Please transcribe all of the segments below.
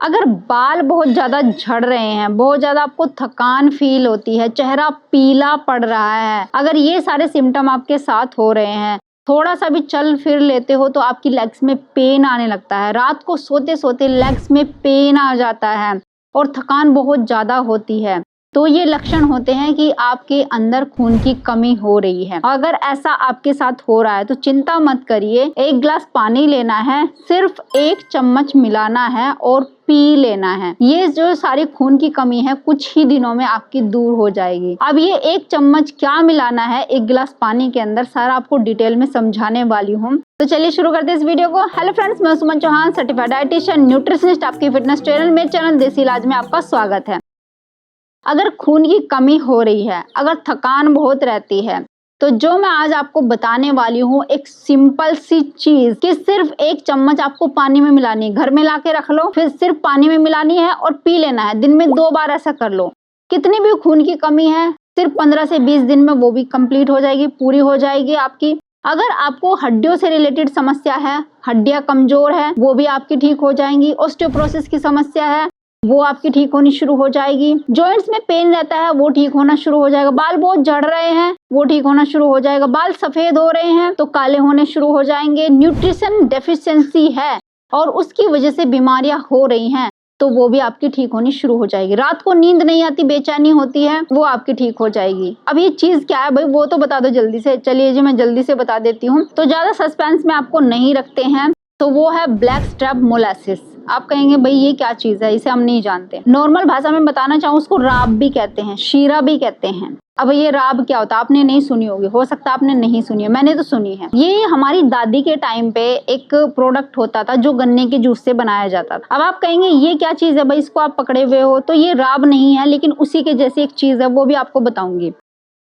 अगर बाल बहुत ज़्यादा झड़ रहे हैं, बहुत ज़्यादा आपको थकान फील होती है, चेहरा पीला पड़ रहा है, अगर ये सारे सिम्टम आपके साथ हो रहे हैं, थोड़ा सा भी चल फिर लेते हो तो आपकी लेग्स में पेन आने लगता है, रात को सोते सोते लेग्स में पेन आ जाता है और थकान बहुत ज़्यादा होती है, तो ये लक्षण होते हैं कि आपके अंदर खून की कमी हो रही है। अगर ऐसा आपके साथ हो रहा है तो चिंता मत करिए, 1 गिलास पानी लेना है, सिर्फ 1 चम्मच मिलाना है और पी लेना है। ये जो सारी खून की कमी है कुछ ही दिनों में आपकी दूर हो जाएगी। अब ये 1 चम्मच क्या मिलाना है 1 गिलास पानी के अंदर, सारा आपको डिटेल में समझाने वाली हूँ। तो चलिए शुरू करते हैं इस वीडियो को। हेलो फ्रेंड्स, मैं सुमन चौहान, सर्टिफाइड डाइटिशियन, न्यूट्रिशनिस्ट, आपकी फिटनेस ट्रेनर। मेरे चैनल देसी इलाज में आपका स्वागत है। अगर खून की कमी हो रही है, अगर थकान बहुत रहती है, तो जो मैं आज आपको बताने वाली हूँ एक सिंपल सी चीज कि सिर्फ 1 चम्मच आपको पानी में मिलानी है। घर में ला के रख लो, फिर सिर्फ पानी में मिलानी है और पी लेना है। दिन में 2 बार ऐसा कर लो। कितनी भी खून की कमी है, सिर्फ 15 से 20 दिन में वो भी कंप्लीट हो जाएगी, पूरी हो जाएगी आपकी। अगर आपको हड्डियों से रिलेटेड समस्या है, हड्डियां कमजोर है, वो भी आपकी ठीक हो जाएंगी। ऑस्टियोपोरोसिस की समस्या है, वो आपकी ठीक होनी शुरू हो जाएगी। जॉइंट्स में पेन रहता है, वो ठीक होना शुरू हो जाएगा। बाल बहुत झड़ रहे हैं, वो ठीक होना शुरू हो जाएगा। बाल सफेद हो रहे हैं तो काले होने शुरू हो जाएंगे। न्यूट्रिशन डेफिशिएंसी है और उसकी वजह से बीमारियां हो रही हैं, तो वो भी आपकी ठीक होनी शुरू हो जाएगी। रात को नींद नहीं आती, बेचैनी होती है, वो आपकी ठीक हो जाएगी। अब ये चीज क्या है भाई, वो तो बता दो जल्दी से। चलिए जी, मैं जल्दी से बता देती हूँ, तो ज्यादा सस्पेंस में आपको नहीं रखते हैं। तो वो है ब्लैक स्ट्रैप मोलासिस। आप कहेंगे भाई ये क्या चीज है, इसे हम नहीं जानते। नॉर्मल भाषा में बताना चाहूँ, उसको राब भी कहते हैं, शीरा भी कहते हैं। अब ये राब क्या होता है आपने नहीं सुनी होगी, हो सकता है आपने नहीं सुनी है, मैंने तो सुनी है। ये हमारी दादी के टाइम पे एक प्रोडक्ट होता था जो गन्ने के जूस से बनाया जाता था। अब आप कहेंगे ये क्या चीज है भाई, इसको आप पकड़े हुए हो। तो ये राब नहीं है, लेकिन उसी के जैसी एक चीज है, वो भी आपको बताऊंगी।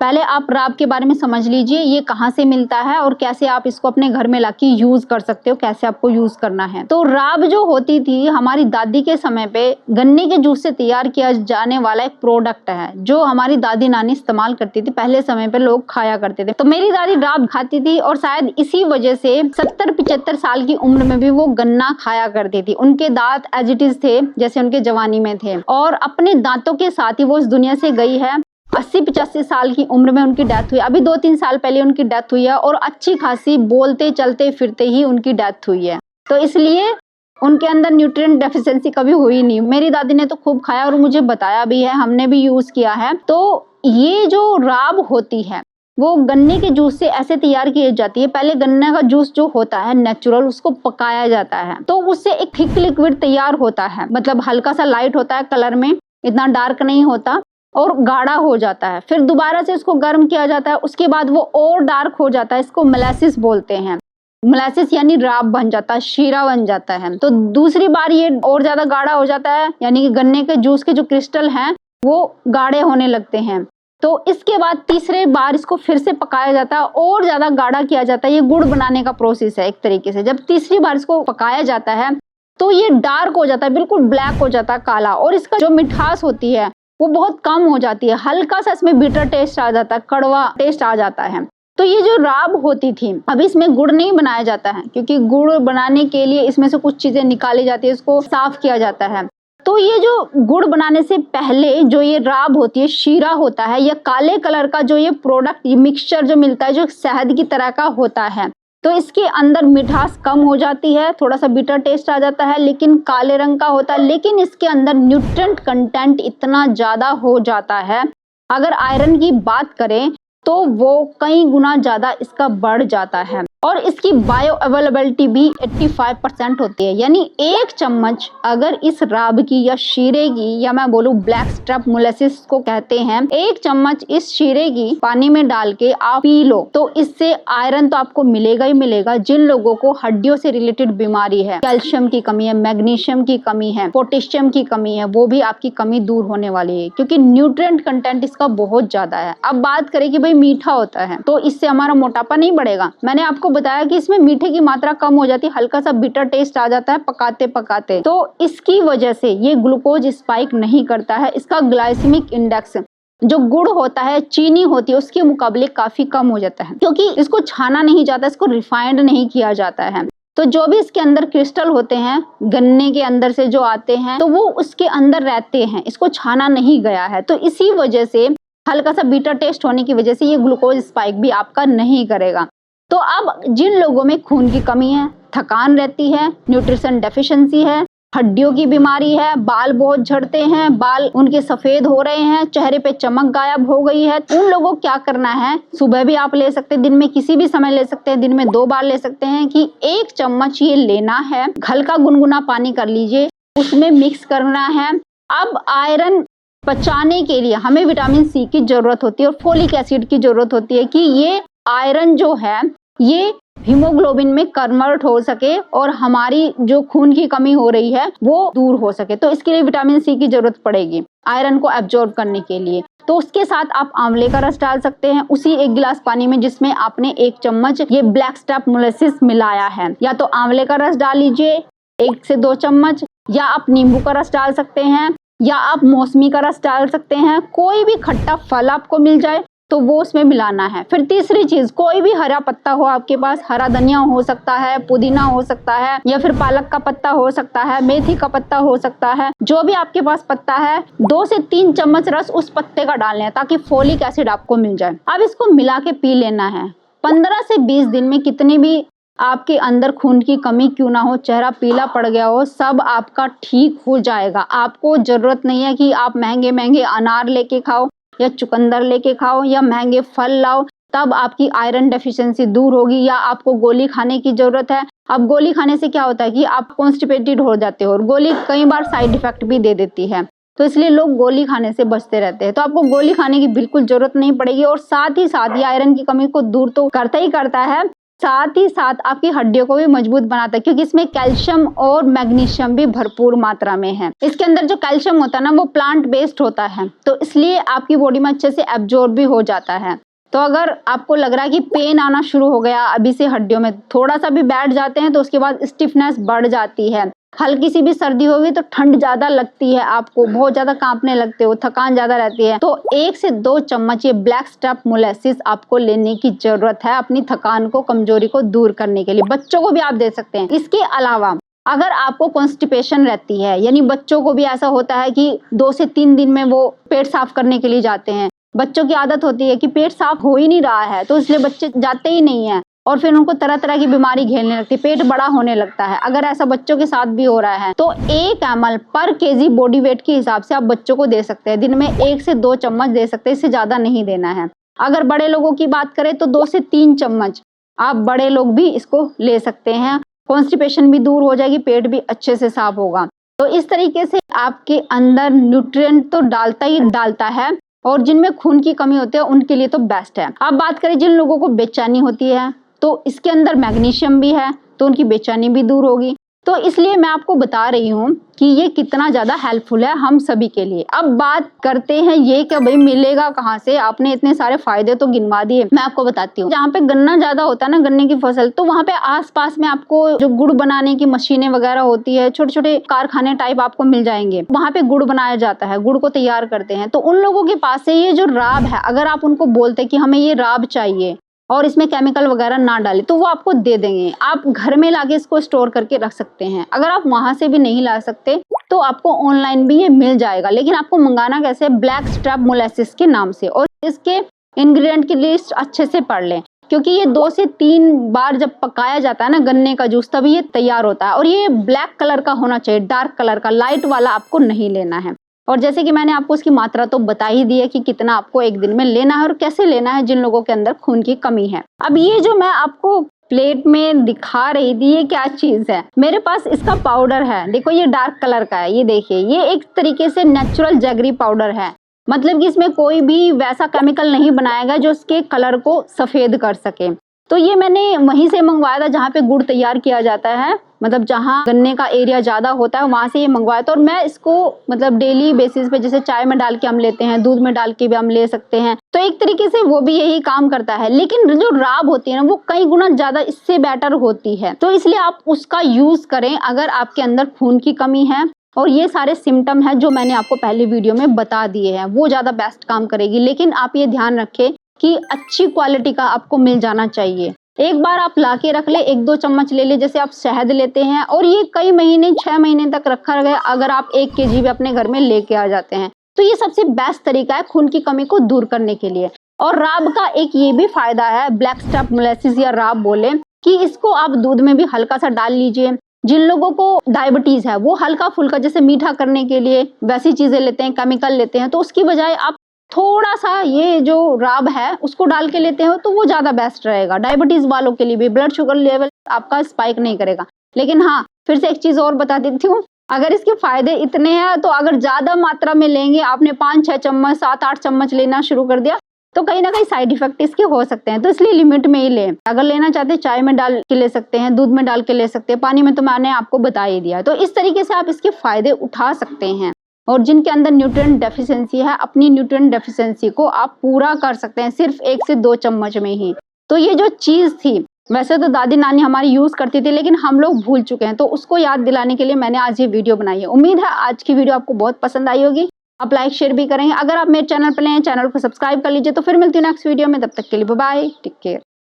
पहले आप राब के बारे में समझ लीजिए, ये कहाँ से मिलता है और कैसे आप इसको अपने घर में लाके यूज कर सकते हो, कैसे आपको यूज करना है। तो राब जो होती थी हमारी दादी के समय पे, गन्ने के जूस से तैयार किया जाने वाला एक प्रोडक्ट है जो हमारी दादी नानी इस्तेमाल करती थी। पहले समय पे लोग खाया करते थे, तो मेरी दादी राब खाती थी और शायद इसी वजह से 70-75 साल की उम्र में भी वो गन्ना खाया करती थी। उनके दांत एज इट इज थे जैसे उनके जवानी में थे, और अपने दांतों के साथ ही वो इस दुनिया से गई है। 80-85 साल की उम्र में उनकी डेथ हुई। अभी 2-3 साल पहले उनकी डेथ हुई है, और अच्छी खासी बोलते चलते फिरते ही उनकी डेथ हुई है। तो इसलिए उनके अंदर न्यूट्रिएंट डेफिशिएंसी कभी हुई नहीं। मेरी दादी ने तो खूब खाया और मुझे बताया भी है, हमने भी यूज किया है। तो ये जो राब होती है वो गन्ने के जूस से ऐसे तैयार की जाती है। पहले गन्ने का जूस जो होता है नेचुरल, उसको पकाया जाता है, तो उससे एक थिक लिक्विड तैयार होता है। मतलब हल्का सा लाइट होता है कलर में, इतना डार्क नहीं होता, और गाढ़ा हो जाता है। फिर दोबारा से उसको गर्म किया जाता है, उसके बाद वो और डार्क हो जाता है। इसको मोलासिस बोलते हैं। मोलासिस यानी राब बन जाता है, शीरा बन जाता है। तो दूसरी बार ये और ज्यादा गाढ़ा हो जाता है, यानी कि गन्ने के जूस के जो क्रिस्टल हैं वो गाढ़े होने लगते हैं। तो इसके बाद तीसरे बार इसको फिर से पकाया जाता है और ज्यादा गाढ़ा किया जाता है। ये गुड़ बनाने का प्रोसेस है एक तरीके से। जब तीसरी बार इसको पकाया जाता है तो ये डार्क हो जाता है, बिल्कुल ब्लैक हो जाता है, काला, और इसका जो मिठास होती है वो बहुत कम हो जाती है। हल्का सा इसमें बिटर टेस्ट आ जाता है, कड़वा टेस्ट आ जाता है। तो ये जो राब होती थी, अब इसमें गुड़ नहीं बनाया जाता है, क्योंकि गुड़ बनाने के लिए इसमें से कुछ चीजें निकाली जाती है, इसको साफ किया जाता है। तो ये जो गुड़ बनाने से पहले जो ये राब होती है, शीरा होता है, या काले कलर का जो ये प्रोडक्ट, ये मिक्सचर जो मिलता है, जो शहद की तरह का होता है, तो इसके अंदर मिठास कम हो जाती है, थोड़ा सा बिटर टेस्ट आ जाता है, लेकिन काले रंग का होता है। लेकिन इसके अंदर न्यूट्रिएंट कंटेंट इतना ज्यादा हो जाता है, अगर आयरन की बात करें तो वो कई गुना ज्यादा इसका बढ़ जाता है। और इसकी बायो अवेलेबिलिटी भी 85% होती है। यानी 1 चम्मच अगर इस राब की या शीरे की, या मैं बोलूं ब्लैक स्ट्रैप मोलासिस को कहते हैं, 1 चम्मच इस शीरे की पानी में डाल के आप पी लो, तो इससे आयरन तो आपको मिलेगा ही मिलेगा। जिन लोगों को हड्डियों से रिलेटेड बीमारी है, कैल्शियम की कमी है, मैग्नीशियम की कमी है, पोटेशियम की कमी है, वो भी आपकी कमी दूर होने वाली है, क्योंकि न्यूट्रिएंट कंटेंट इसका बहुत ज्यादा है। अब बात करें कि भाई मीठा होता है, तो इससे हमारा मोटापा नहीं बढ़ेगा। मैंने आपको बताया कि इसमें मीठे की मात्रा कम हो जाती है, हल्का सा बिटर टेस्ट आ जाता है पकाते पकाते। तो इसकी वजह से ये ग्लूकोज स्पाइक नहीं करता है। इसका ग्लाइसेमिक इंडेक्स जो गुड़ होता है, चीनी होती है, उसके मुकाबले काफी कम हो जाता है, क्योंकि इसको छाना नहीं जाता, इसको रिफाइंड नहीं किया जाता है। तो जो भी इसके अंदर क्रिस्टल होते हैं गन्ने के अंदर से जो आते हैं, तो वो उसके अंदर रहते हैं, इसको छाना नहीं गया है। तो इसी वजह से हल्का सा बीटर टेस्ट होने की वजह से ये ग्लूकोज स्पाइक भी आपका नहीं करेगा। तो अब जिन लोगों में खून की कमी है, थकान रहती है, न्यूट्रिशन डेफिशिएंसी है, हड्डियों की बीमारी है, बाल बहुत झड़ते हैं, बाल उनके सफेद हो रहे हैं, चेहरे पे चमक गायब हो गई है, उन लोगों को क्या करना है, सुबह भी आप ले सकते हैं, दिन में किसी भी समय ले सकते हैं, दिन में 2 बार ले सकते हैं, कि 1 चम्मच ये लेना है, हल्का गुनगुना पानी कर लीजिए, उसमें मिक्स करना है। अब आयरन पचाने के लिए हमें विटामिन सी की जरूरत होती है और फोलिक एसिड की जरूरत होती है, कि ये आयरन जो है ये हीमोग्लोबिन में कन्वर्ट हो सके और हमारी जो खून की कमी हो रही है वो दूर हो सके। तो इसके लिए विटामिन सी की जरूरत पड़ेगी आयरन को एब्जॉर्ब करने के लिए। तो उसके साथ आप आंवले का रस डाल सकते हैं उसी 1 गिलास पानी में जिसमें आपने 1 चम्मच ये ब्लैक स्टेप मोलेसिस मिलाया है। या तो आंवले का रस डाल लीजिए 1 से 2 चम्मच, या आप नींबू का रस डाल सकते हैं, या आप मौसमी का रस डाल सकते हैं। कोई भी खट्टा फल आपको मिल जाए तो वो उसमें मिलाना है। फिर तीसरी चीज, कोई भी हरा पत्ता हो आपके पास, हरा धनिया हो सकता है, पुदीना हो सकता है, या फिर पालक का पत्ता हो सकता है, मेथी का पत्ता हो सकता है, जो भी आपके पास पत्ता है 2 से 3 चम्मच रस उस पत्ते का डालना है ताकि फोलिक एसिड आपको मिल जाए। अब इसको मिला के पी लेना है। 15 से 20 दिन में कितनी भी आपके अंदर खून की कमी क्यों ना हो, चेहरा पीला पड़ गया हो, सब आपका ठीक हो जाएगा। आपको जरूरत नहीं है कि आप महंगे महंगे अनार लेके खाओ या चुकंदर लेके खाओ या महंगे फल लाओ तब आपकी आयरन डेफिशिएंसी दूर होगी, या आपको गोली खाने की जरूरत है। अब गोली खाने से क्या होता है कि आप कॉन्स्टिपेटेड हो जाते हो और गोली कई बार साइड इफेक्ट भी दे देती है, तो इसलिए लोग गोली खाने से बचते रहते हैं। तो आपको गोली खाने की बिल्कुल जरूरत नहीं पड़ेगी। और साथ ही साथ ये आयरन की कमी को दूर तो करता ही करता है, साथ ही साथ आपकी हड्डियों को भी मजबूत बनाता है, क्योंकि इसमें कैल्शियम और मैग्नीशियम भी भरपूर मात्रा में है। इसके अंदर जो कैल्शियम होता है ना वो प्लांट बेस्ड होता है, तो इसलिए आपकी बॉडी में अच्छे से एब्जॉर्ब भी हो जाता है। तो अगर आपको लग रहा है कि पेन आना शुरू हो गया अभी से, हड्डियों में थोड़ा सा भी बैठ जाते हैं तो उसके बाद स्टिफनेस बढ़ जाती है, हल्की सी भी सर्दी होगी तो ठंड ज्यादा लगती है, आपको बहुत ज्यादा कांपने लगते हो, थकान ज्यादा रहती है, तो 1 से 2 चम्मच ये ब्लैक स्टेप मोलेसिस आपको लेने की जरूरत है अपनी थकान को, कमजोरी को दूर करने के लिए। बच्चों को भी आप दे सकते हैं। इसके अलावा अगर आपको कॉन्स्टिपेशन रहती है, यानी बच्चों को भी ऐसा होता है कि 2 से 3 दिन में वो पेट साफ करने के लिए जाते हैं, बच्चों की आदत होती है कि पेट साफ हो ही नहीं रहा है, तो इसलिए बच्चे जाते ही नहीं है और फिर उनको तरह तरह की बीमारी घेरने लगती है, पेट बड़ा होने लगता है। अगर ऐसा बच्चों के साथ भी हो रहा है तो 1 ml पर केजी बॉडी वेट के हिसाब से आप बच्चों को दे सकते हैं। दिन में 1 से 2 चम्मच दे सकते हैं, इससे ज्यादा नहीं देना है। अगर बड़े लोगों की बात करें तो 2 से 3 चम्मच आप बड़े लोग भी इसको ले सकते हैं। कॉन्स्टिपेशन भी दूर हो जाएगी, पेट भी अच्छे से साफ होगा। तो इस तरीके से आपके अंदर न्यूट्रिएंट तो डालता ही डालता है, और जिनमें खून की कमी होती है उनके लिए तो बेस्ट है। अब बात करें जिन लोगों को बेचैनी होती है, तो इसके अंदर मैग्नीशियम भी है, तो उनकी बेचैनी भी दूर होगी। तो इसलिए मैं आपको बता रही हूँ कि ये कितना ज्यादा हेल्पफुल है हम सभी के लिए। अब बात करते हैं ये कि भाई मिलेगा कहाँ से, आपने इतने सारे फायदे तो गिनवा दिए, मैं आपको बताती हूँ। जहाँ पे गन्ना ज्यादा होता है ना, गन्ने की फसल, तो वहाँ पे आसपास में आपको जो गुड़ बनाने की मशीनें वगैरह होती है, छोटे छोटे कारखाने टाइप आपको मिल जाएंगे, वहाँ पे गुड़ बनाया जाता है, गुड़ को तैयार करते हैं। तो उन लोगों के पास से ये जो राब है, अगर आप उनको बोलते कि हमें ये राब चाहिए और इसमें केमिकल वगैरह ना डाले, तो वो आपको दे देंगे। आप घर में लाके इसको स्टोर करके रख सकते हैं। अगर आप वहां से भी नहीं ला सकते तो आपको ऑनलाइन भी ये मिल जाएगा, लेकिन आपको मंगाना कैसे, ब्लैक स्टेप मोलेसिस के नाम से। और इसके इंग्रेडिएंट की लिस्ट अच्छे से पढ़ लें, क्योंकि ये 2 से 3 बार जब पकाया जाता है ना गन्ने का जूस, तभी ये तैयार होता है। और ये ब्लैक कलर का होना चाहिए, डार्क कलर का, लाइट वाला आपको नहीं लेना है। और जैसे कि मैंने आपको उसकी मात्रा तो बता ही दी है कि कितना आपको 1 दिन में लेना है और कैसे लेना है जिन लोगों के अंदर खून की कमी है। अब ये जो मैं आपको प्लेट में दिखा रही थी, ये क्या चीज है, मेरे पास इसका पाउडर है। देखो ये डार्क कलर का है, ये देखिए, ये एक तरीके से नेचुरल जैगरी पाउडर है। मतलब कि इसमें कोई भी वैसा केमिकल नहीं बनाएगा जो इसके कलर को सफेद कर सके। तो ये मैंने वहीं से मंगवाया था जहाँ पे गुड़ तैयार किया जाता है, मतलब जहाँ गन्ने का एरिया ज्यादा होता है वहां से ये मंगवाया था। और मैं इसको मतलब डेली बेसिस पे, जैसे चाय में डाल के हम लेते हैं, दूध में डाल के भी हम ले सकते हैं, तो एक तरीके से वो भी यही काम करता है। लेकिन जो राब होती है ना, वो कई गुना ज्यादा इससे बेटर होती है, तो इसलिए आप उसका यूज करें अगर आपके अंदर खून की कमी है। और ये सारे सिम्टम है जो मैंने आपको पहले वीडियो में बता दिए हैं, वो ज्यादा बेस्ट काम करेगी। लेकिन आप ये ध्यान रखें कि अच्छी क्वालिटी का आपको मिल जाना चाहिए। एक बार आप ला के रख ले, 1-2 चम्मच ले ले, जैसे आप शहद लेते हैं, और ये कई महीने 6 महीने तक रखा गया अगर आप 1 केजी भी अपने घर में लेके आ जाते हैं, तो ये सबसे बेस्ट तरीका है खून की कमी को दूर करने के लिए। और राब का एक ये भी फायदा है, ब्लैक स्टफ मोलेसिस या राब बोले, कि इसको आप दूध में भी हल्का सा डाल लीजिए। जिन लोगों को डायबिटीज है वो हल्का फुल्का जैसे मीठा करने के लिए वैसी चीजें लेते हैं, केमिकल लेते हैं, तो उसकी बजाय आप थोड़ा सा ये जो राब है उसको डाल के लेते हो तो वो ज्यादा बेस्ट रहेगा। डायबिटीज वालों के लिए भी ब्लड शुगर लेवल आपका स्पाइक नहीं करेगा। लेकिन हाँ, फिर से एक चीज और बता देती हूँ, अगर इसके फायदे इतने हैं तो अगर ज्यादा मात्रा में लेंगे, आपने 5-6 चम्मच 7-8 चम्मच लेना शुरू कर दिया तो कहीं ना कहीं साइड इफेक्ट इसके हो सकते हैं, तो इसलिए लिमिट में ही लें। अगर लेना चाहते हैं चाय में डाल के ले सकते हैं, दूध में डाल के ले सकते हैं, पानी में तो मैंने आपको बता ही दिया है। तो इस तरीके से आप इसके फायदे उठा सकते हैं, और जिनके अंदर न्यूट्रिएंट डेफिशिएंसी है, अपनी न्यूट्रिएंट डेफिशिएंसी को आप पूरा कर सकते हैं सिर्फ 1 से 2 चम्मच में ही। तो ये जो चीज थी, वैसे तो दादी नानी हमारी यूज करती थी लेकिन हम लोग भूल चुके हैं, तो उसको याद दिलाने के लिए मैंने आज ये वीडियो बनाई है। उम्मीद है आज की वीडियो आपको बहुत पसंद आई होगी। आप लाइक शेयर भी करेंगे। अगर आप मेरे चैनल पर नए हैं, चैनल को सब्सक्राइब कर लीजिए। तो फिर मिलती हूँ नेक्स्ट वीडियो में, तब तक के लिए बाय बाय, टेक केयर।